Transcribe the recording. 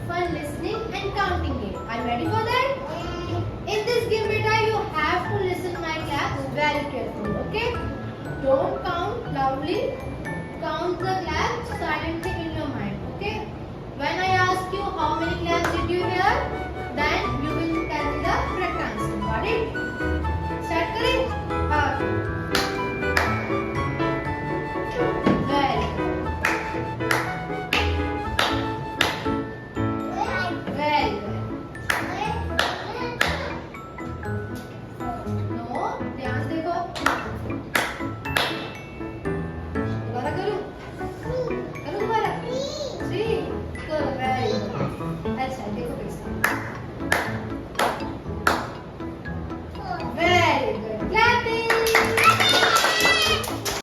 fun listening and counting game. Are you ready for that? In this game, beta, you have to listen my claps very carefully. Okay? Don't count loudly. Count the claps silently in your mind. Okay? When I ask you how many claps did you hear, then